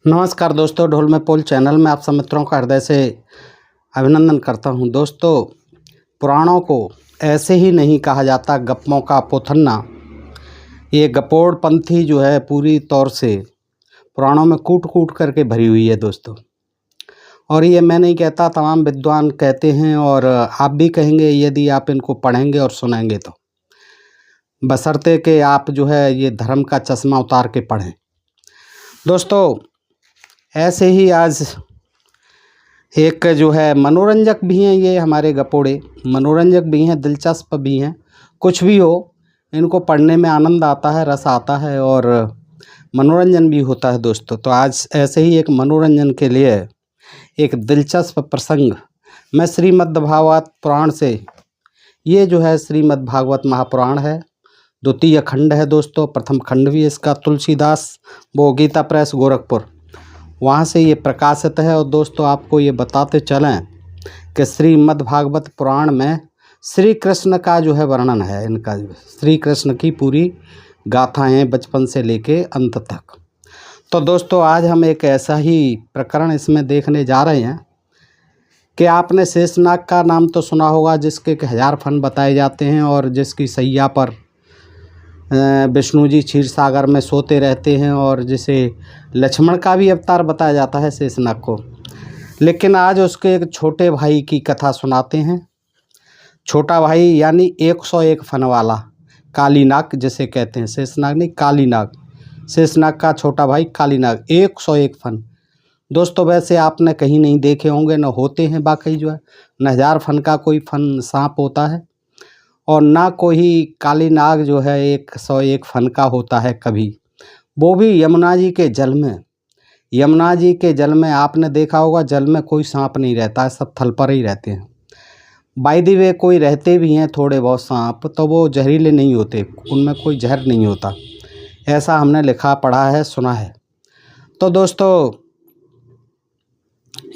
नमस्कार दोस्तों, ढोल में पोल चैनल में आप सब मित्रों का हृदय से अभिनंदन करता हूं। दोस्तों, पुराणों को ऐसे ही नहीं कहा जाता गप्पों का पोथन्ना। ये गपोड़पंथी जो है पूरी तौर से पुराणों में कूट कूट करके भरी हुई है दोस्तों। और ये मैं नहीं कहता, तमाम विद्वान कहते हैं और आप भी कहेंगे यदि आप इनको पढ़ेंगे और सुनेंगे तो, बशर्ते कि आप जो है ये धर्म का चश्मा उतार के पढ़ें। दोस्तों, ऐसे ही आज एक जो है मनोरंजक भी हैं, ये हमारे गपोड़े मनोरंजक भी हैं, दिलचस्प भी हैं। कुछ भी हो, इनको पढ़ने में आनंद आता है, रस आता है और मनोरंजन भी होता है दोस्तों। तो आज ऐसे ही एक मनोरंजन के लिए एक दिलचस्प प्रसंग मैं श्रीमद्भागवत पुराण से, ये जो है श्रीमद्भागवत महापुराण है, द्वितीय खंड है दोस्तों। प्रथम खंड भी इसका तुलसीदास वो गीता प्रेस गोरखपुर, वहाँ से ये प्रकाशित है। और दोस्तों, आपको ये बताते चलें कि श्रीमद्भागवत पुराण में श्री कृष्ण का जो है वर्णन है, इनका श्री कृष्ण की पूरी गाथाएँ बचपन से लेके अंत तक। तो दोस्तों, आज हम एक ऐसा ही प्रकरण इसमें देखने जा रहे हैं कि आपने शेषनाग का नाम तो सुना होगा, जिसके 1000 फन बताए जाते हैं और जिसकी सैया पर विष्णु जी क्षीर सागर में सोते रहते हैं और जिसे लक्ष्मण का भी अवतार बताया जाता है शेषनाग को। लेकिन आज उसके एक छोटे भाई की कथा सुनाते हैं। छोटा भाई यानी 101 फन वाला कालीनाग जिसे कहते हैं, शेषनाग नहीं कालीनाग। शेषनाग का छोटा भाई कालीनाग, 101 फन। दोस्तों, वैसे आपने कहीं नहीं देखे होंगे, न होते हैं वाकई जो है, न 1000 फन का कोई फन सांप होता है और ना कोई कालीनाग जो है 101 फन का होता है कभी, वो भी यमुना जी के जल में। यमुना जी के जल में आपने देखा होगा, जल में कोई सांप नहीं रहता है, सब थल पर ही रहते हैं। बाय द वे कोई रहते भी हैं थोड़े बहुत सांप, तो वो जहरीले नहीं होते, उनमें कोई जहर नहीं होता, ऐसा हमने लिखा पढ़ा है, सुना है। तो दोस्तों,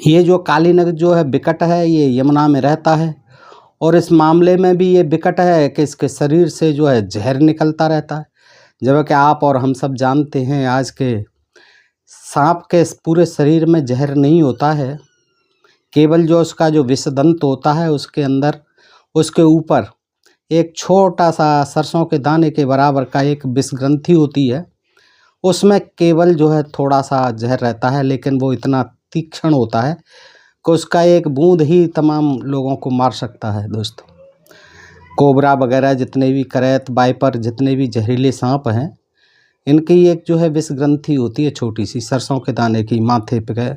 ये जो कालीनाग जो है विकट है, ये यमुना में रहता है और इस मामले में भी ये विकट है कि इसके शरीर से जो है जहर निकलता रहता है। जबकि आप और हम सब जानते हैं आज के सांप के पूरे शरीर में जहर नहीं होता है, केवल जो उसका जो विषदंत होता है उसके अंदर, उसके ऊपर एक छोटा सा सरसों के दाने के बराबर का एक विष ग्रंथि होती है, उसमें केवल जो है थोड़ा सा जहर रहता है, लेकिन वो इतना तीक्ष्ण होता है कि उसका एक बूंद ही तमाम लोगों को मार सकता है दोस्तों। कोबरा वगैरह जितने भी करैत, वाइपर, जितने भी जहरीले सांप हैं, इनकी एक जो है विष ग्रंथि होती है छोटी सी, सरसों के दाने की, माथे पे,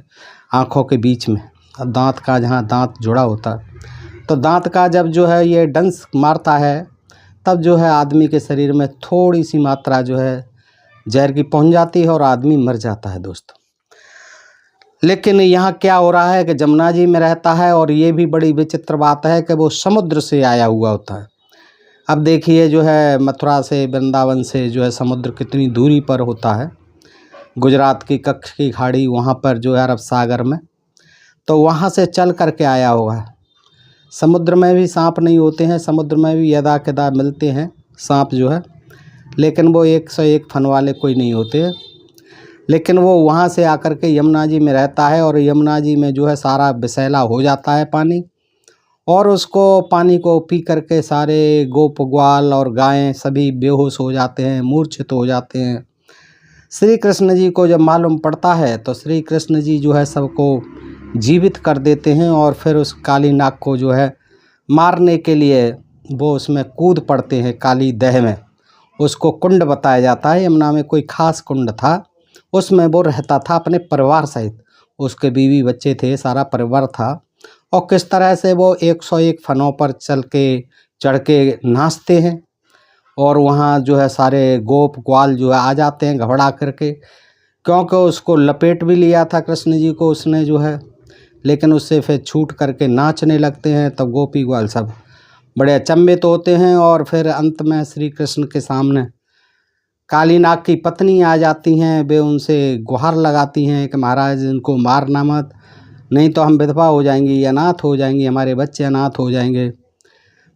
आँखों के बीच में, दांत का जहाँ दांत जुड़ा होता है, तो दांत का जब जो है ये डंस मारता है, तब जो है आदमी के शरीर में थोड़ी सी मात्रा जो है जहर की पहुँच जाती है और आदमी मर जाता है दोस्तों। लेकिन यहाँ क्या हो रहा है कि जमुना जी में रहता है और ये भी बड़ी विचित्र बात है कि वो समुद्र से आया हुआ होता है। अब देखिए जो है मथुरा से, वृंदावन से जो है समुद्र कितनी दूरी पर होता है, गुजरात की कच्छ की खाड़ी, वहाँ पर जो है अरब सागर में, तो वहाँ से चल करके आया होगा। समुद्र में भी सांप नहीं होते हैं, समुद्र में भी यदा कदा मिलते हैं सांप जो है, लेकिन वो 101 फन वाले कोई नहीं होते। लेकिन वो वहाँ से आकर के यमुना जी में रहता है और यमुना जी में जो है सारा विषैला हो जाता है पानी, और उसको पानी को पी करके सारे गोप ग्वाल और गायें सभी बेहोश हो जाते हैं, मूर्छित हो जाते हैं। श्री कृष्ण जी को जब मालूम पड़ता है तो श्री कृष्ण जी जो है सबको जीवित कर देते हैं और फिर उस कालीनाग को जो है मारने के लिए वो उसमें कूद पड़ते हैं, काली दह में। उसको कुंड बताया जाता है, यमुना में कोई खास कुंड था, उसमें वो रहता था अपने परिवार सहित, उसके बीवी बच्चे थे, सारा परिवार था। और किस तरह से वो 101 फनों पर चढ़ के नाचते हैं और वहाँ जो है सारे गोप ग्वाल जो है आ जाते हैं घबरा करके, क्योंकि उसको लपेट भी लिया था कृष्ण जी को उसने जो है, लेकिन उससे फिर छूट करके नाचने लगते हैं। तब गोपी ग्वाल सब बड़े अचंभित होते हैं और फिर अंत में श्री कृष्ण के सामने कालीनाग की पत्नी आ जाती हैं। वे उनसे गुहार लगाती हैं कि महाराज इनको मारना मत, नहीं तो हम विधवा हो जाएंगी, अनाथ हो जाएंगी, हमारे बच्चे अनाथ हो जाएंगे।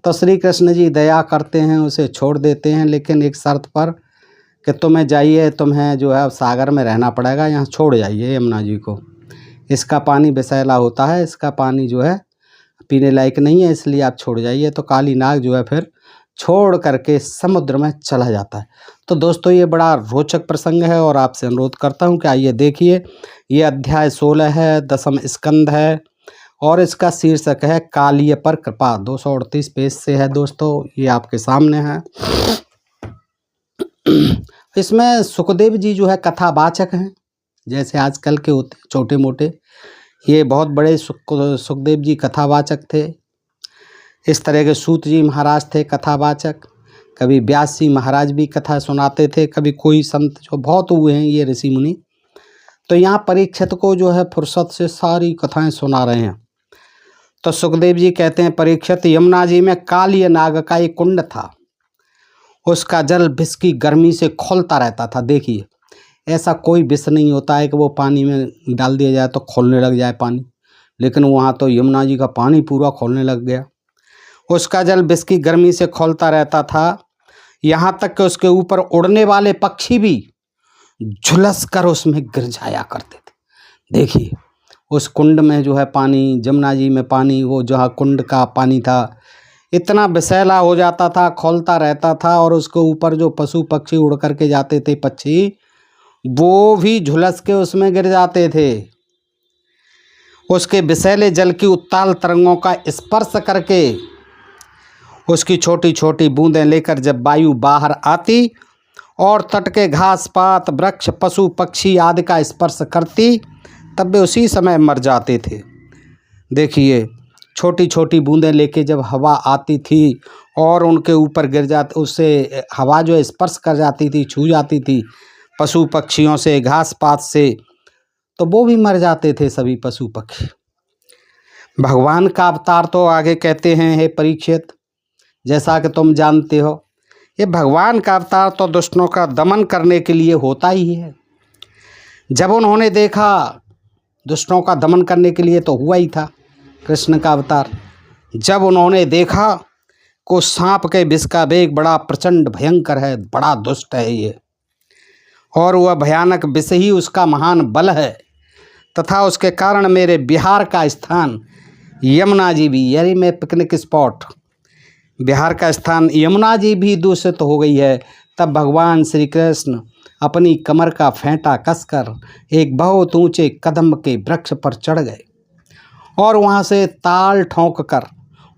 तो श्री कृष्ण जी दया करते हैं, उसे छोड़ देते हैं, लेकिन एक शर्त पर कि तुम्हें जाइए, तुम्हें जो है सागर में रहना पड़ेगा, यहाँ छोड़ जाइए यमुना जी को, इसका पानी विषैला होता है, इसका पानी जो है पीने लायक नहीं है, इसलिए आप छोड़ जाइए। तो काली नाग जो है फिर छोड़ करके समुद्र में चला जाता है। तो दोस्तों ये बड़ा रोचक प्रसंग है और आपसे अनुरोध करता हूँ कि आइए देखिए। ये अध्याय 16 है, 10वां स्कंद है और इसका शीर्षक है कालिय पर कृपा। 238 पेज से है दोस्तों, ये आपके सामने है। इसमें सुखदेव जी जो है कथावाचक हैं, जैसे आजकल के होते छोटे मोटे, ये बहुत बड़े सुखदेव जी कथावाचक थे। इस तरह के सूत जी महाराज थे कथावाचक, कभी व्यास जी महाराज भी कथा सुनाते थे, कभी कोई संत, जो बहुत हुए हैं ये ऋषि मुनि। तो यहाँ परीक्षित को जो है फुर्सत से सारी कथाएं सुना रहे हैं। तो सुखदेव जी कहते हैं, परीक्षित, यमुना जी में कालिय नाग का एक कुंड था, उसका जल विष की गर्मी से खौलता रहता था। देखिए, ऐसा कोई विष नहीं होता है कि वो पानी में डाल दिया जाए तो खौलने लग जाए पानी, लेकिन वहाँ तो यमुना जी का पानी पूरा खौलने लग गया। उसका जल विष की गर्मी से खौलता रहता था, यहाँ तक कि उसके ऊपर उड़ने वाले पक्षी भी झुलस कर उसमें गिर जाया करते थे। देखिए, उस कुंड में जो है पानी, यमुना जी में पानी, वो जहाँ कुंड का पानी था इतना विषैला हो जाता था, खौलता रहता था, और उसके ऊपर जो पशु पक्षी उड़ करके जाते थे पक्षी, वो भी झुलस के उसमें गिर जाते थे। उसके विषैले जल की उत्ताल तरंगों का स्पर्श करके उसकी छोटी छोटी बूंदें लेकर जब वायु बाहर आती और तट के घास पात वृक्ष पशु पक्षी आदि का स्पर्श करती, तब वे उसी समय मर जाते थे। देखिए, छोटी छोटी बूंदें लेके जब हवा आती थी और उनके ऊपर गिर जाती, उससे हवा जो स्पर्श कर जाती थी, छू जाती थी पशु पक्षियों से, घास पात से, तो वो भी मर जाते थे सभी पशु पक्षी। भगवान का अवतार तो आगे कहते हैं, हे परीक्षित, जैसा कि तुम जानते हो, ये भगवान का अवतार तो दुष्टों का दमन करने के लिए होता ही है। जब उन्होंने देखा, दुष्टों का दमन करने के लिए तो हुआ ही था कृष्ण का अवतार। जब उन्होंने देखा को सांप के विष का वेग बड़ा प्रचंड भयंकर है, बड़ा दुष्ट है ये, और वह भयानक विष ही उसका महान बल है, तथा उसके कारण मेरे बिहार का स्थान यमुना जी भी, यानी मैं पिकनिक स्पॉट, बिहार का स्थान यमुना जी भी दूषित हो गई है। तब भगवान श्री कृष्ण अपनी कमर का फेंटा कसकर एक बहुत ऊंचे कदम के वृक्ष पर चढ़ गए और वहां से ताल ठोंक कर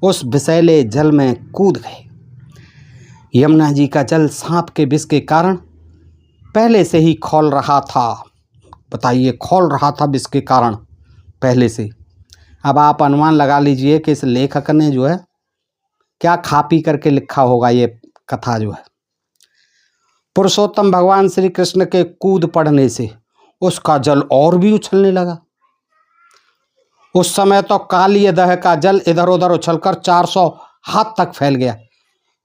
उस विषैले जल में कूद गए। यमुना जी का जल सांप के विष के कारण पहले से ही खौल रहा था। बताइए, खौल रहा था विष के कारण पहले से। अब आप अनुमान लगा लीजिए कि इस लेखक ने जो है क्या खा पी करके लिखा होगा। ये कथा जो है, पुरुषोत्तम भगवान श्री कृष्ण के कूद पड़ने से उसका जल और भी उछलने लगा। उस समय तो कालिय दह का जल इधर उधर उछलकर 400 हाथ तक फैल गया।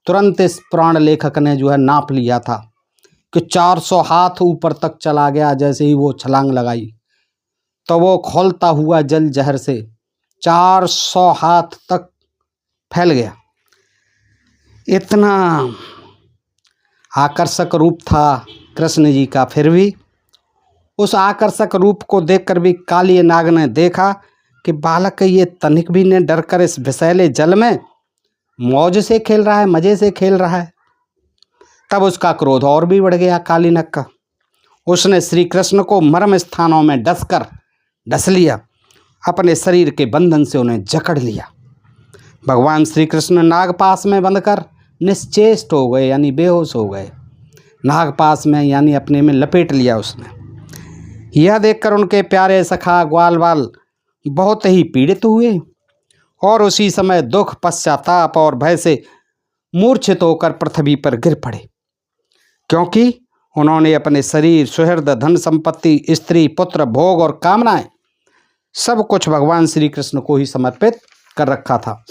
तुरंत इस पुराण लेखक ने जो है नाप लिया था कि 400 हाथ ऊपर तक चला गया। जैसे ही वो छलांग लगाई तो वो खौलता हुआ जल जहर से 400 हाथ तक फैल गया। इतना आकर्षक रूप था कृष्ण जी का। फिर भी उस आकर्षक रूप को देखकर भी कालिय नाग ने देखा कि बालक ये तनिक भी ने डर कर इस विषैले जल में मौज से खेल रहा है, मजे से खेल रहा है। तब उसका क्रोध और भी बढ़ गया काली नाग का। उसने श्री कृष्ण को मर्म स्थानों में डस लिया, अपने शरीर के बंधन से उन्हें जकड़ लिया। भगवान श्री कृष्ण नागपास में बंधकर निश्चेष्ट हो गए, यानी बेहोश हो गए। नागपास में यानी अपने में लपेट लिया उसने। यह देखकर उनके प्यारे सखा ग्वालवाल बहुत ही पीड़ित हुए और उसी समय दुख, पश्चाताप और भय से मूर्छित होकर पृथ्वी पर गिर पड़े, क्योंकि उन्होंने अपने शरीर, सुहृद, धन संपत्ति, स्त्री, पुत्र, भोग और कामनाएं सब कुछ भगवान श्री कृष्ण को ही समर्पित कर रखा था।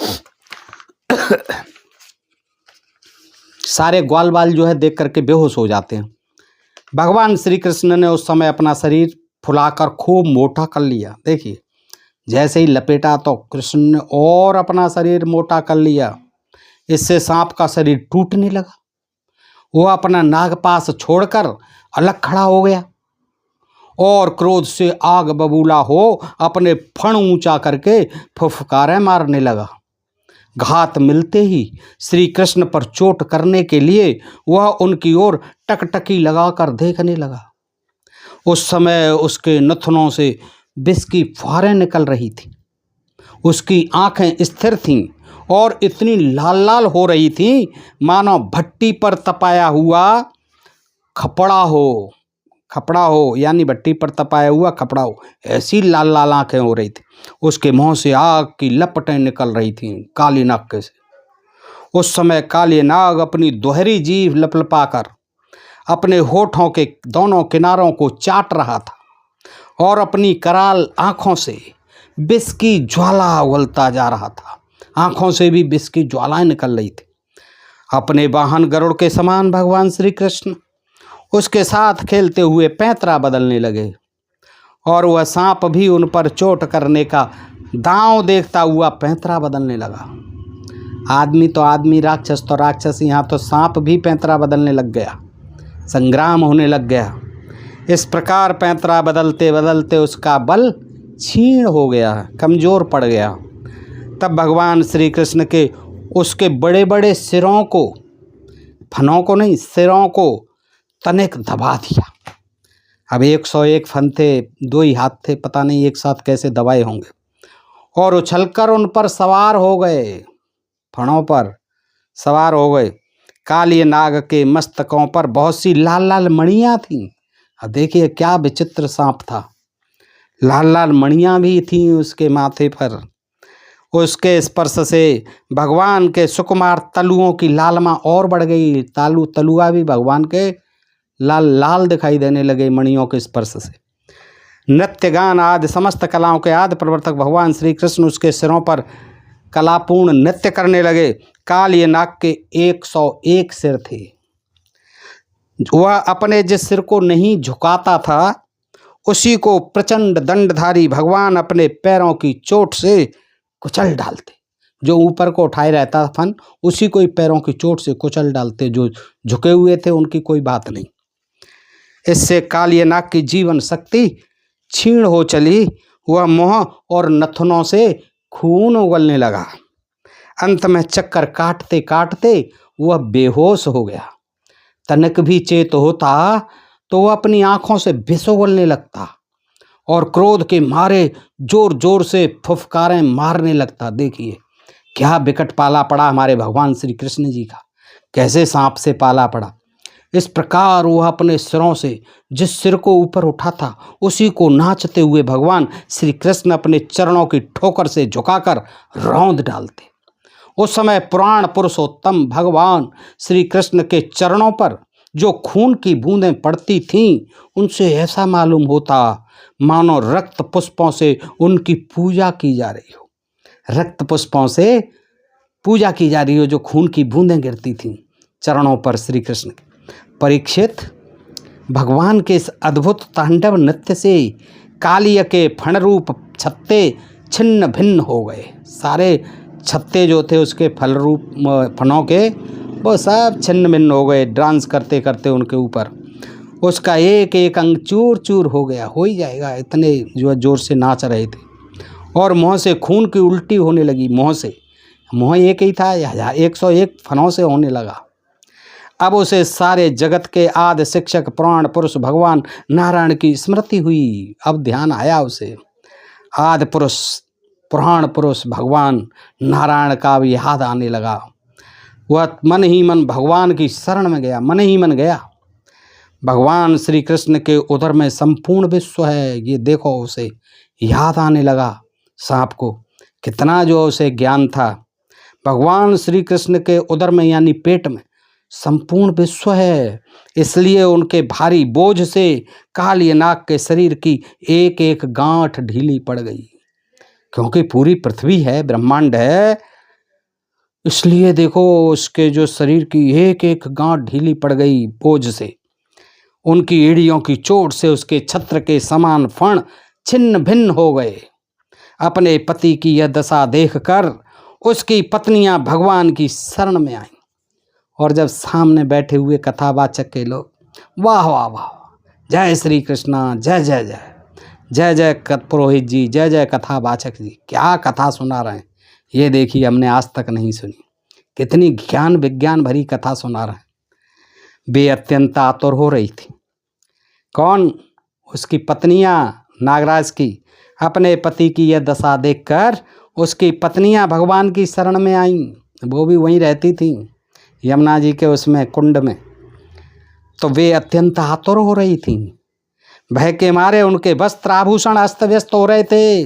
सारे ग्वालवाल जो है देख करके बेहोश हो जाते हैं। भगवान श्री कृष्ण ने उस समय अपना शरीर फुलाकर खूब मोटा कर लिया। देखिए, जैसे ही लपेटा तो कृष्ण ने और अपना शरीर मोटा कर लिया। इससे सांप का शरीर टूटने लगा। वो अपना नागपाश छोड़कर अलग खड़ा हो गया और क्रोध से आग बबूला हो अपने फण ऊंचा करके फुफकारें मारने लगा। घात मिलते ही श्री कृष्ण पर चोट करने के लिए वह उनकी ओर टकटकी लगाकर देखने लगा। उस समय उसके नथनों से विष की फुहारें निकल रही थी। उसकी आंखें स्थिर थीं और इतनी लाल लाल हो रही थीं मानो भट्टी पर तपाया हुआ खपड़ा हो यानी भट्टी पर तपाया हुआ खपड़ा हो, ऐसी लाल लाल आंखें हो रही थी। उसके मुंह से आग की लपटें निकल रही थीं काली नाग से। उस समय काली नाग अपनी दोहरी जीभ लपलपाकर अपने होठों के दोनों किनारों को चाट रहा था और अपनी कराल आंखों से विष की ज्वाला उगलता जा रहा था। आंखों से भी विष की ज्वालाएं निकल रही थी। अपने वाहन गरुड़ के समान भगवान श्री कृष्ण उसके साथ खेलते हुए पैंतरा बदलने लगे और वह सांप भी उन पर चोट करने का दांव देखता हुआ पैंतरा बदलने लगा। आदमी तो आदमी, राक्षस तो राक्षस, यहाँ तो सांप भी पैंतरा बदलने लग गया। संग्राम होने लग गया। इस प्रकार पैंतरा बदलते बदलते उसका बल क्षीण हो गया, कमज़ोर पड़ गया। तब भगवान श्री कृष्ण के उसके बड़े बड़े सिरों को, फनों को नहीं, सिरों को तनिक दबा दिया। अब 101 फन थे, 2 ही हाथ थे, पता नहीं एक साथ कैसे दबाए होंगे, और उछलकर उन पर सवार हो गए, फणों पर सवार हो गए। काली नाग के मस्तकों पर बहुत सी लाल लाल मणियाँ थीं। अब देखिए क्या विचित्र सांप था, लाल लाल मणियाँ भी थीं उसके माथे पर। उसके स्पर्श से भगवान के सुकुमार तलुओं की लालमा और बढ़ गई। तलुआ भी भगवान के लाल लाल दिखाई देने लगे मणियों के स्पर्श से। नृत्य गान आदि समस्त कलाओं के आदि प्रवर्तक भगवान श्री कृष्ण उसके सिरों पर कलापूर्ण नृत्य करने लगे। काली नाग के 101 सिर थे। वह अपने जिस सिर को नहीं झुकाता था उसी को प्रचंड दंडधारी भगवान अपने पैरों की चोट से कुचल डालते। जो ऊपर को उठाए रहता फन उसी को ही पैरों की चोट से कुचल डालते। जो झुके हुए थे उनकी कोई बात नहीं। इससे काली नाग की जीवन शक्ति क्षीण हो चली। वह मुंह और नथनों से खून उगलने लगा। अंत में चक्कर काटते काटते वह बेहोश हो गया। तनिक भी चेत होता तो वह अपनी आंखों से विष उगलने लगता और क्रोध के मारे जोर जोर से फुफकारें मारने लगता। देखिए क्या विकट पाला पड़ा हमारे भगवान श्री कृष्ण जी का, कैसे सांप से पाला पड़ा। इस प्रकार वह अपने सिरों से जिस सिर को ऊपर उठा था उसी को नाचते हुए भगवान श्री कृष्ण अपने चरणों की ठोकर से झुकाकर रौंद डालते। उस समय पुराण पुरुषोत्तम भगवान श्री कृष्ण के चरणों पर जो खून की बूंदें पड़ती थीं उनसे ऐसा मालूम होता मानो रक्त पुष्पों से उनकी पूजा की जा रही हो। रक्त पुष्पों से पूजा की जा रही हो, जो खून की बूंदें गिरती थीं चरणों पर श्री कृष्ण के। परीक्षित, भगवान के इस अद्भुत तांडव नृत्य से कालिय के फण रूप छत्ते छिन्न भिन्न हो गए। सारे छत्ते जो थे उसके फल रूप फनों के वो सब छिन्न भिन्न हो गए। डांस करते करते उनके ऊपर उसका एक एक अंग चूर चूर हो गया। हो ही जाएगा, इतने जो जोर से नाच रहे थे। और मुँह से खून की उल्टी होने लगी। मुँह एक ही था, 101 फनों से होने लगा। अब उसे सारे जगत के आदि शिक्षक पुराण पुरुष भगवान नारायण की स्मृति हुई। अब ध्यान आया उसे, आदि पुरुष पुराण पुरुष भगवान नारायण का भी याद आने लगा। वह मन ही मन भगवान की शरण में गया, मन ही मन गया। भगवान श्री कृष्ण के उदर में संपूर्ण विश्व है, ये देखो उसे याद आने लगा। सांप को कितना जो उसे ज्ञान था। भगवान श्री कृष्ण के उदर में यानी पेट में संपूर्ण विश्व है। इसलिए उनके भारी बोझ से काली नाग के शरीर की एक एक गांठ ढीली पड़ गई। क्योंकि पूरी पृथ्वी है, ब्रह्मांड है, इसलिए देखो उसके जो शरीर की एक एक गांठ ढीली पड़ गई बोझ से। उनकी एड़ियों की चोट से उसके छत्र के समान फण छिन्न भिन्न हो गए। अपने पति की यह दशा देखकर उसकी पत्नियां भगवान की शरण में आईं और जब सामने बैठे हुए कथावाचक के लोग वाह वाह वाह, जय श्री कृष्णा, जय जय जय, जय जय पुरोहित जी, जय जय कथावाचक जी, क्या कथा सुना रहे हैं, ये देखिए हमने आज तक नहीं सुनी, कितनी ज्ञान विज्ञान भरी कथा सुना रहे हैं। वे अत्यंत आतुर हो रही थी। कौन? उसकी पत्नियां नागराज की। अपने पति की यह दशा देखकर उसकी पत्नियां भगवान की शरण में आईं। वो भी वहीं रहती थीं, यमुना जी के उसमें कुंड में। तो वे अत्यंत आतुर हो रही थीं। भय के मारे उनके वस्त्र आभूषण अस्त व्यस्त हो रहे थे।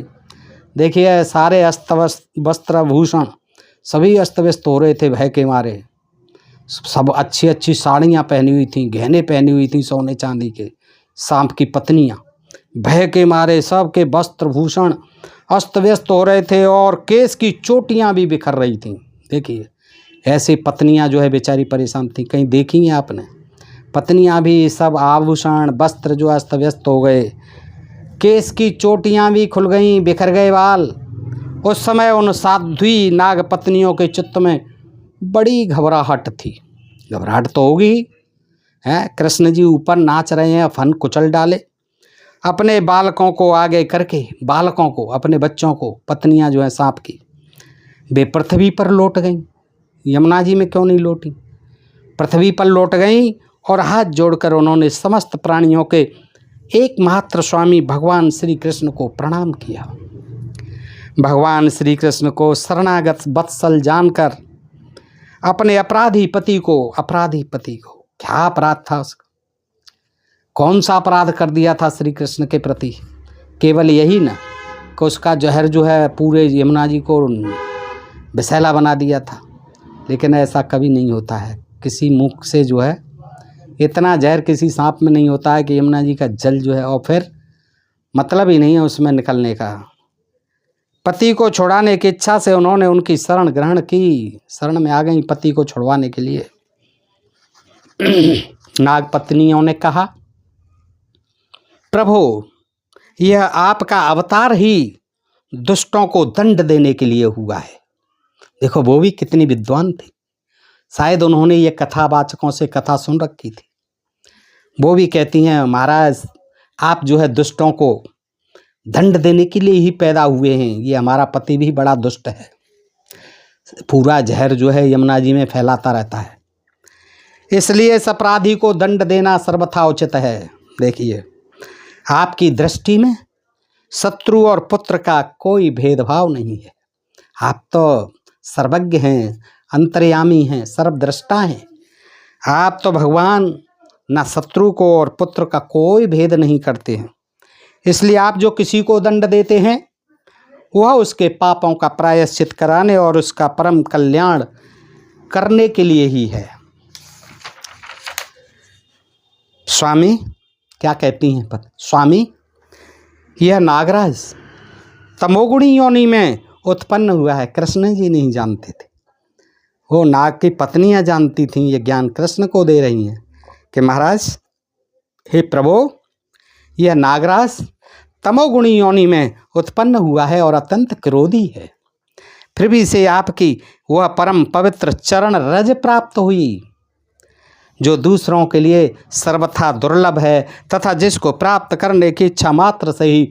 देखिए सारे अस्त वस्त्र आभूषण सभी अस्त व्यस्त हो रहे थे भय के मारे। सब अच्छी अच्छी साड़ियाँ पहनी हुई थीं, गहने पहनी हुई थीं सोने चांदी के। सांप की पत्नियाँ भय के मारे सबके वस्त्र भूषण अस्त व्यस्त हो रहे थे और केस की चोटियाँ भी बिखर रही थीं। देखिए ऐसी पत्नियाँ जो है बेचारी परेशान थीं। कहीं देखी हैं आपने? पत्नियाँ भी सब आभूषण वस्त्र जो अस्त व्यस्त हो गए, केस की चोटियाँ भी खुल गईं, बिखर गए बाल। उस समय उन साध्वी नाग पत्नियों के चित्त में बड़ी घबराहट थी। घबराहट तो होगी है, कृष्ण जी ऊपर नाच रहे हैं, फन कुचल डाले। अपने बालकों को आगे करके, बालकों को, अपने बच्चों को, पत्नियां जो है सांप की, वे पृथ्वी पर लौट गईं। यमुना जी में क्यों नहीं लौटी? पृथ्वी पर लौट गईं और हाथ जोड़कर उन्होंने समस्त प्राणियों के एकमात्र स्वामी भगवान श्री कृष्ण को प्रणाम किया। भगवान श्री कृष्ण को शरणागत वत्सल जानकर अपने अपराधी पति को क्या अपराध था उसका? कौन सा अपराध कर दिया था श्री कृष्ण के प्रति? केवल यही ना कि उसका जहर जो है पूरे यमुना जी को विषैला बना दिया था। लेकिन ऐसा कभी नहीं होता है, किसी मुख से जो है इतना जहर किसी सांप में नहीं होता है कि यमुना जी का जल जो है, और फिर मतलब ही नहीं है उसमें निकलने का। पति को छुड़ाने की इच्छा से उन्होंने उनकी शरण ग्रहण की, शरण में आ गई पति को छुड़वाने के लिए। नाग पत्नियों ने कहा, प्रभु यह आपका अवतार ही दुष्टों को दंड देने के लिए हुआ है। देखो वो भी कितनी विद्वान थी, शायद उन्होंने ये कथावाचकों से कथा सुन रखी थी। वो भी कहती हैं, महाराज आप जो है दुष्टों को दंड देने के लिए ही पैदा हुए हैं। ये हमारा पति भी बड़ा दुष्ट है, पूरा जहर जो है यमुना जी में फैलाता रहता है, इसलिए इस अपराधी को दंड देना सर्वथा उचित है। देखिए आपकी दृष्टि में शत्रु और पुत्र का कोई भेदभाव नहीं है। आप तो सर्वज्ञ हैं, अंतर्यामी हैं, सर्वद्रष्टा हैं। आप तो भगवान ना शत्रु को और पुत्र का कोई भेद नहीं करते हैं। इसलिए आप जो किसी को दंड देते हैं वह उसके पापों का प्रायश्चित कराने और उसका परम कल्याण करने के लिए ही है। स्वामी क्या कहती हैं पत्नी? स्वामी यह नागराज तमोगुणी योनि में उत्पन्न हुआ है। कृष्ण जी नहीं जानते थे, वो नाग की पत्नियां जानती थीं। ये ज्ञान कृष्ण को दे रही हैं कि महाराज हे प्रभु यह नागराज तमोगुणी योनि में उत्पन्न हुआ है और अत्यंत क्रोधी है। फिर भी इसे आपकी वह परम पवित्र चरण रज प्राप्त हुई जो दूसरों के लिए सर्वथा दुर्लभ है तथा जिसको प्राप्त करने की इच्छा मात्र से ही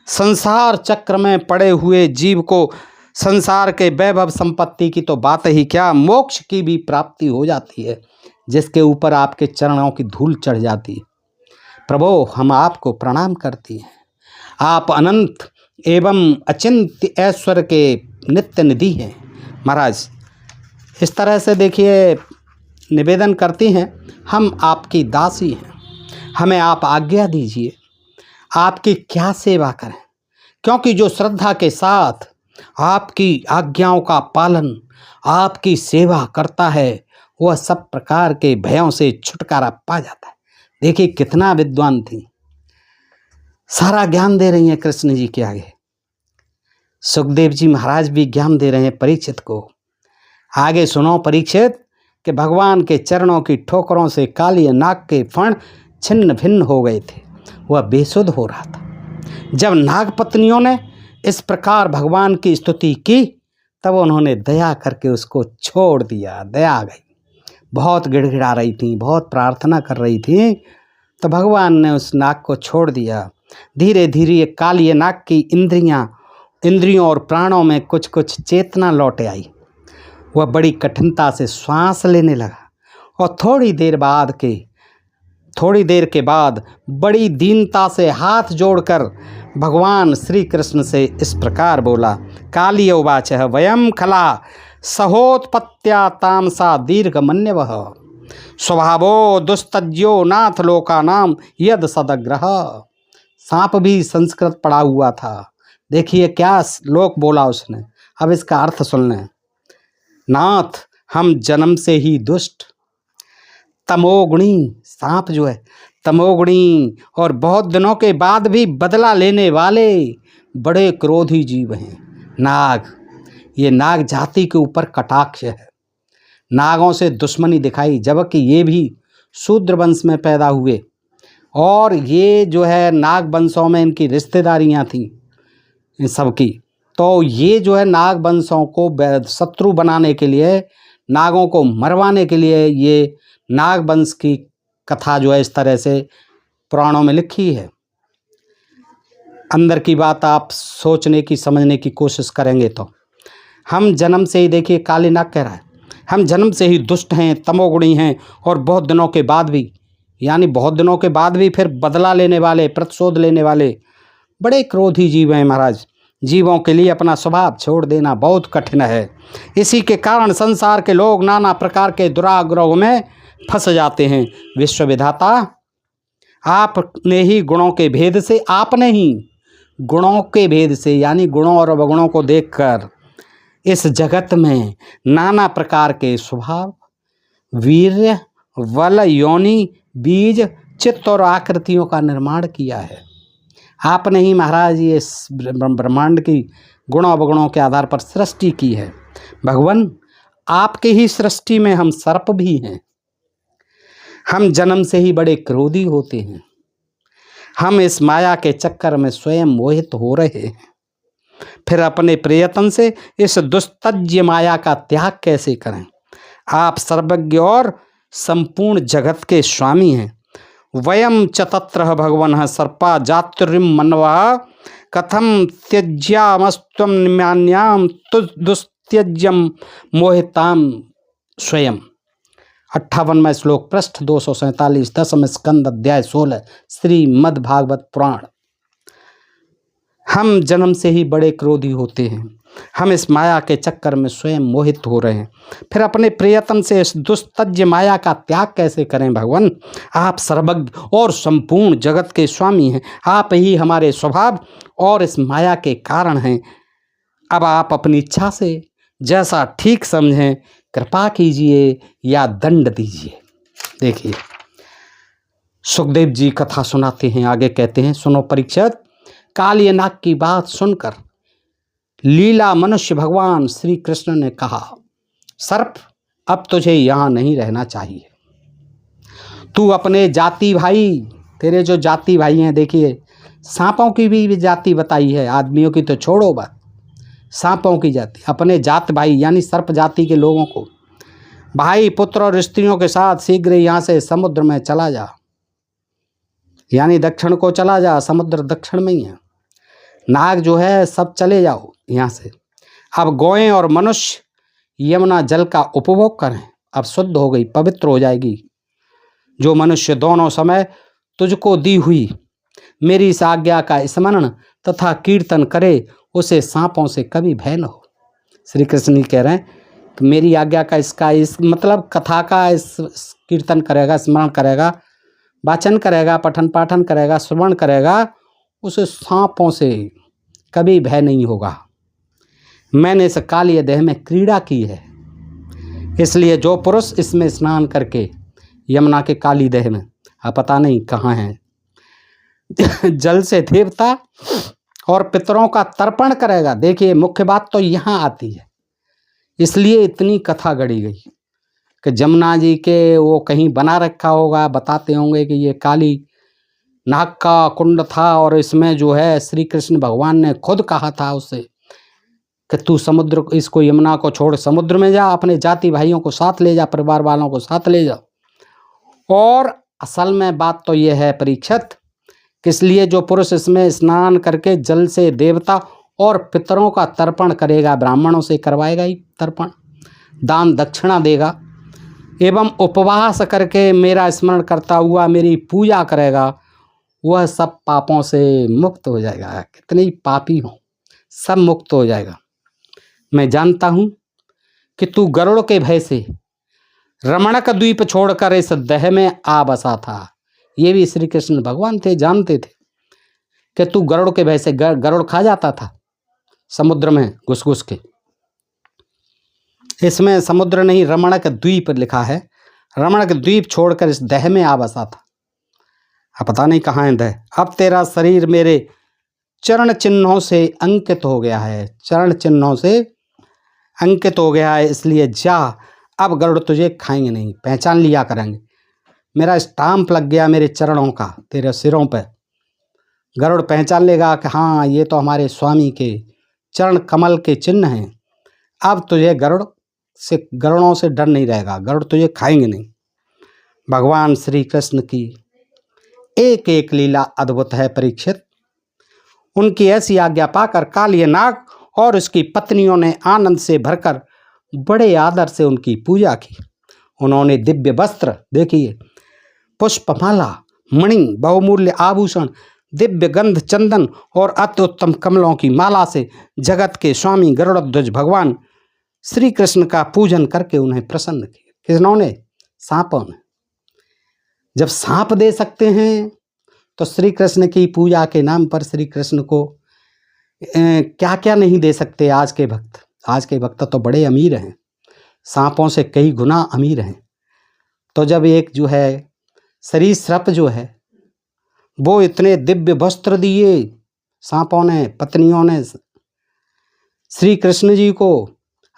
संसार चक्र में पड़े हुए जीव को संसार के वैभव संपत्ति की तो बात ही क्या, मोक्ष की भी प्राप्ति हो जाती है, जिसके ऊपर आपके चरणों की धूल चढ़ जाती है। प्रभु हम आपको प्रणाम करती हैं। आप अनंत एवं अचिंत्य ऐश्वर्य के नित्य निधि हैं। महाराज इस तरह से देखिए निवेदन करती हैं, हम आपकी दासी हैं, हमें आप आज्ञा दीजिए आपकी क्या सेवा करें, क्योंकि जो श्रद्धा के साथ आपकी आज्ञाओं का पालन आपकी सेवा करता है वह सब प्रकार के भयों से छुटकारा पा जाता है। देखिए कितना विद्वान थी, सारा ज्ञान दे रही हैं कृष्ण जी के आगे। सुखदेव जी महाराज भी ज्ञान दे रहे हैं परीक्षित को। आगे सुनो परीक्षित कि भगवान के चरणों की ठोकरों से काली नाग के फण छिन्न भिन्न हो गए थे, वह बेसुध हो रहा था। जब नाग पत्नियों ने इस प्रकार भगवान की स्तुति की तब उन्होंने दया करके उसको छोड़ दिया। दया आ गई, बहुत गिड़गिड़ा रही थी, बहुत प्रार्थना कर रही थी, तो भगवान ने उस नाग को छोड़ दिया। धीरे धीरे ये काली नाग की इंद्रियों और प्राणों में कुछ कुछ चेतना लौट आई। वह बड़ी कठिनता से श्वास लेने लगा और थोड़ी देर के बाद बड़ी दीनता से हाथ जोड़कर भगवान श्री कृष्ण से इस प्रकार बोला। काली उवाचः वयम खला सहोत्पत्त्या तामसा दीर्घमन्यवः स्वभावो दुस्तज्यो नाथ लोकानाम यद सदग्रह। सांप भी संस्कृत पढ़ा हुआ था। देखिए क्या श्लोक बोला उसने, अब इसका अर्थ सुन लें। नाथ, हम जन्म से ही दुष्ट, तमोगुणी, सांप जो है तमोगुणी और बहुत दिनों के बाद भी बदला लेने वाले बड़े क्रोधी जीव हैं। नाग, ये नाग जाति के ऊपर कटाक्ष है। नागों से दुश्मनी दिखाई, जबकि ये भी शूद्र वंश में पैदा हुए और ये जो है नाग वंशों में इनकी रिश्तेदारियां थीं इन सब की। तो ये जो है नाग वंशों को शत्रु बनाने के लिए, नागों को मरवाने के लिए ये नाग वंश की कथा जो है इस तरह से पुराणों में लिखी है। अंदर की बात आप सोचने की समझने की कोशिश करेंगे तो हम जन्म से ही, देखिए काली नाग कह रहा है, हम जन्म से ही दुष्ट हैं, तमोगुणी हैं और बहुत दिनों के बाद भी, यानी बहुत दिनों के बाद भी फिर बदला लेने वाले, प्रतिशोध लेने वाले बड़े क्रोधी जीव हैं महाराज। जीवों के लिए अपना स्वभाव छोड़ देना बहुत कठिन है। इसी के कारण संसार के लोग नाना प्रकार के दुराग्रहों में फंस जाते हैं। विश्व विधाता आपने ही गुणों के भेद से, आपने ही गुणों के भेद से, यानी गुणों और अवगुणों को देखकर इस जगत में नाना प्रकार के स्वभाव, वीर्य, बल, योनि, बीज, चित्त और आकृतियों का निर्माण किया है। आपने ही महाराज ये ब्रह्मांड की गुणों अवगुणों के आधार पर सृष्टि की है। भगवान, आपके ही सृष्टि में हम सर्प भी हैं। हम जन्म से ही बड़े क्रोधी होते हैं। हम इस माया के चक्कर में स्वयं मोहित हो रहे हैं। फिर अपने प्रयत्न से इस दुस्तज्य माया का त्याग कैसे करें? आप सर्वज्ञ और संपूर्ण जगत के स्वामी हैं। वयम च तत्र भगवन् सर्पा जातुर्यम मनवा कथम त्यज्यामस्त्वं निम्यान्याम दुस्त्यज्यम मोहिताम स्वयं। 58वां श्लोक, पृष्ठ 247, 10वें स्कंद, अध्याय 16, श्रीमद् भागवत पुराण। हम जन्म से ही बड़े क्रोधी होते हैं। हम इस माया के चक्कर में स्वयं मोहित हो रहे हैं। फिर अपने प्रयत्न से इस दुस्तज्य माया का त्याग कैसे करें? भगवान, आप सर्वज्ञ और संपूर्ण जगत के स्वामी हैं। आप ही हमारे स्वभाव और इस माया के कारण हैं। अब आप अपनी इच्छा से जैसा ठीक समझें कृपा कीजिए या दंड दीजिए। देखिए सुखदेव जी कथा सुनाते हैं, आगे कहते हैं, सुनो परीक्षित, काली नाग की बात सुनकर लीला मनुष्य भगवान श्री कृष्ण ने कहा, सर्प, अब तुझे यहाँ नहीं रहना चाहिए। तू अपने जाति भाई, तेरे जो जाति भाई हैं, देखिए सांपों की भी जाति बताई है, आदमियों की तो छोड़ो बात, सांपों की जाति, अपने जात भाई यानी सर्प जाति के लोगों को, भाई पुत्र और स्त्रियों के साथ शीघ्र यहाँ से समुद्र में चला जा, यानी दक्षिण को चला जा, समुद्र दक्षिण में ही है। नाग जो है सब चले जाओ यहाँ से। अब गौएं और मनुष्य यमुना जल का उपभोग करें। अब शुद्ध हो गई, पवित्र हो जाएगी। जो मनुष्य दोनों समय तुझको दी हुई मेरी इस आज्ञा का स्मरण तथा कीर्तन करे, उसे सांपों से कभी भय न हो। श्री कृष्ण ही कह रहे हैं कि मेरी आज्ञा का इस मतलब कथा का इस कीर्तन करेगा, स्मरण करेगा, वाचन करेगा, पठन पाठन करेगा, श्रवण करेगा, उसे सांपों से कभी भय नहीं होगा। मैंने इस काली देह में क्रीड़ा की है, इसलिए जो पुरुष इसमें स्नान करके यमुना के काली देह में, आप पता नहीं कहाँ हैं, जल से देवता और पितरों का तर्पण करेगा। देखिए मुख्य बात तो यहाँ आती है, इसलिए इतनी कथा गढ़ी गई कि जमुना जी के वो कहीं बना रखा होगा, बताते होंगे कि ये काली नाग का कुंड था और इसमें जो है श्री कृष्ण भगवान ने खुद कहा था उससे कि तू समुद्र इसको यमुना को छोड़ समुद्र में जा, अपने जाति भाइयों को साथ ले जा, परिवार वालों को साथ ले जा। और असल में बात तो यह है परीक्षित, किस लिए जो पुरुष इसमें स्नान करके जल से देवता और पितरों का तर्पण करेगा, ब्राह्मणों से करवाएगा ही तर्पण, दान दक्षिणा देगा, एवं उपवास करके मेरा स्मरण करता हुआ मेरी पूजा करेगा, वह सब पापों से मुक्त हो जाएगा। कितने ही पापी हो, सब मुक्त हो जाएगा। मैं जानता हूँ कि तू गरुड़ के भय से रमणक द्वीप छोड़कर इस देह में आ बसा था। ये भी श्री कृष्ण भगवान थे, जानते थे कि तू गरुड़ के भय से, गरुड़ खा जाता था समुद्र में घुस घुस के। इसमें समुद्र नहीं, रमणक द्वीप लिखा है। रमणक द्वीप छोड़कर इस देह में आ बसा था। अब पता नहीं कहाँ है देह। अब तेरा शरीर मेरे चरण चिन्हों से अंकित हो गया है, चरण चिन्हों से अंकित हो गया है, इसलिए जा, अब गरुड़ तुझे खाएंगे नहीं, पहचान लिया करेंगे। मेरा स्टाम्प लग गया मेरे चरणों का, तेरे सिरों पे। गरुड़ पहचान लेगा कि हाँ, ये तो हमारे स्वामी के चरण कमल के चिन्ह हैं। अब तुझे गरुड़ों से डर नहीं रहेगा, गरुड़ तुझे खाएंगे नहीं। भगवान श्री कृष्ण की एक एक लीला अद्भुत है परीक्षित। उनकी ऐसी आज्ञा पाकर कालिया नाग और उसकी पत्नियों ने आनंद से भरकर बड़े आदर से उनकी पूजा की। उन्होंने दिव्य वस्त्र, देखिए, पुष्पमाला, मणि, बहुमूल्य आभूषण, दिव्य गंध, चंदन और अति उत्तम कमलों की माला से जगत के स्वामी गरुड़ध्वज भगवान श्री कृष्ण का पूजन करके उन्हें प्रसन्न किया। किन्होंने? सांपों ने। जब सांप दे सकते हैं तो श्री कृष्ण की पूजा के नाम पर श्री कृष्ण को क्या क्या नहीं दे सकते आज के भक्त। आज के भक्त तो बड़े अमीर हैं, सांपों से कई गुना अमीर हैं। तो जब एक जो है सरीसृप जो है वो इतने दिव्य वस्त्र दिए सांपों ने, पत्नियों ने श्री कृष्ण जी को,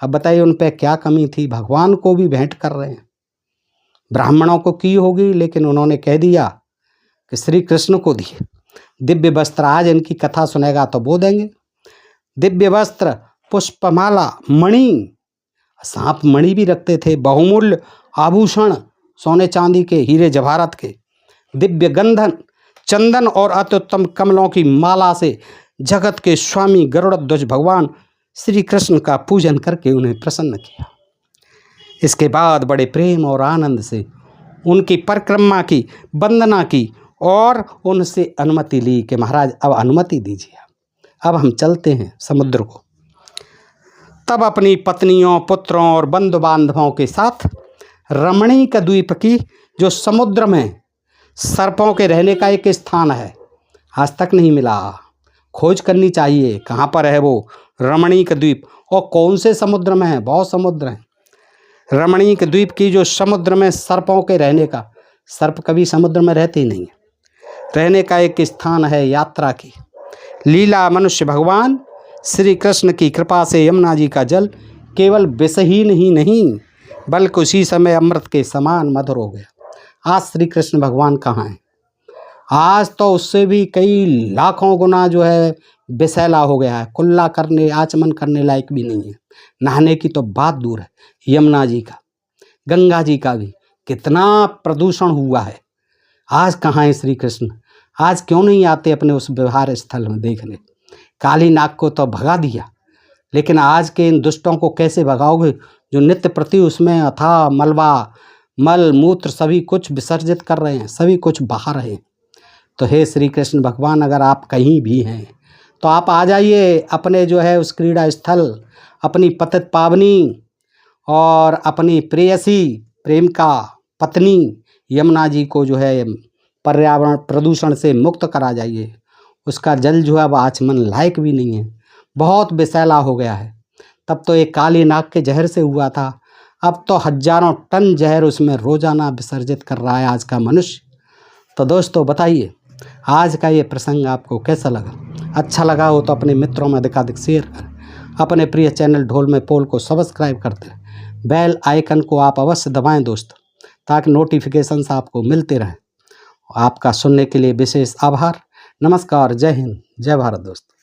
अब बताइए उन पे क्या कमी थी। भगवान को भी भेंट कर रहे हैं, ब्राह्मणों को की होगी, लेकिन उन्होंने कह दिया कि श्री कृष्ण को दिए दिव्य वस्त्र। आज इनकी कथा सुनेगा तो वो देंगे दिव्य वस्त्र, पुष्पमाला, मणि, सांप मणि भी रखते थे, बहुमूल्य आभूषण, सोने चांदी के, हीरे जवाहरात के, दिव्य गंधन, चंदन और अत्युत्तम कमलों की माला से जगत के स्वामी गरुड़ध्वज भगवान श्री कृष्ण का पूजन करके उन्हें प्रसन्न किया। इसके बाद बड़े प्रेम और आनंद से उनकी परिक्रमा की, वंदना की और उनसे अनुमति ली कि महाराज अब अनुमति दीजिए, अब हम चलते हैं समुद्र को। तब अपनी पत्नियों, पुत्रों और बंधु बांधवों के साथ रमणीक द्वीप की, जो समुद्र में सर्पों के रहने का एक स्थान है, आज तक नहीं मिला, खोज करनी चाहिए कहाँ पर है वो रमणीक द्वीप और कौन से समुद्र में है। बहुत समुद्र हैं। रमणीक द्वीप की जो समुद्र में सर्पों के रहने का, सर्प कभी समुद्र में रहते ही नहीं है, रहने का एक स्थान है, यात्रा की लीला। मनुष्य भगवान श्री कृष्ण की कृपा से यमुना जी का जल केवल विषहीन ही नहीं बल्कि उसी समय अमृत के समान मधुर हो गया। आज श्री कृष्ण भगवान कहाँ हैं? आज तो उससे भी कई लाखों गुना जो है विषैला हो गया है, कुल्ला करने, आचमन करने लायक भी नहीं है। नहाने की तो बात दूर है। यमुना जी का, गंगा जी का भी कितना प्रदूषण हुआ है। आज कहाँ है श्री कृष्ण? आज क्यों नहीं आते अपने उस विहार स्थल में देखने? काली नाग को तो भगा दिया, लेकिन आज के इन दुष्टों को कैसे भगाओगे जो नित्य प्रति उसमें अथाह मलबा, मल मूत्र सभी कुछ विसर्जित कर रहे हैं, सभी कुछ बहा रहे हैं। तो हे श्री कृष्ण भगवान, अगर आप कहीं भी हैं तो आप आ जाइए अपने जो है उस क्रीड़ा स्थल, अपनी पतित पावनी और अपनी प्रेयसी, प्रेम का पत्नी यमुना जी को जो है पर्यावरण प्रदूषण से मुक्त करा जाइए। उसका जल जो है अब आचमन लायक भी नहीं है, बहुत विषैला हो गया है। तब तो एक काली नाग के जहर से हुआ था, अब तो हजारों टन जहर उसमें रोजाना विसर्जित कर रहा है आज का मनुष्य। तो दोस्तों बताइए आज का ये प्रसंग आपको कैसा लगा? अच्छा लगा हो तो अपने मित्रों में अधिकाधिक शेयर करें। अपने प्रिय चैनल ढोल में पोल को सब्सक्राइब करते रहें। बेल आइकन को आप अवश्य दबाएं दोस्तों, ताकि नोटिफिकेशंस आपको मिलते रहें। आपका सुनने के लिए विशेष आभार। नमस्कार, जय हिंद, जय भारत दोस्तों।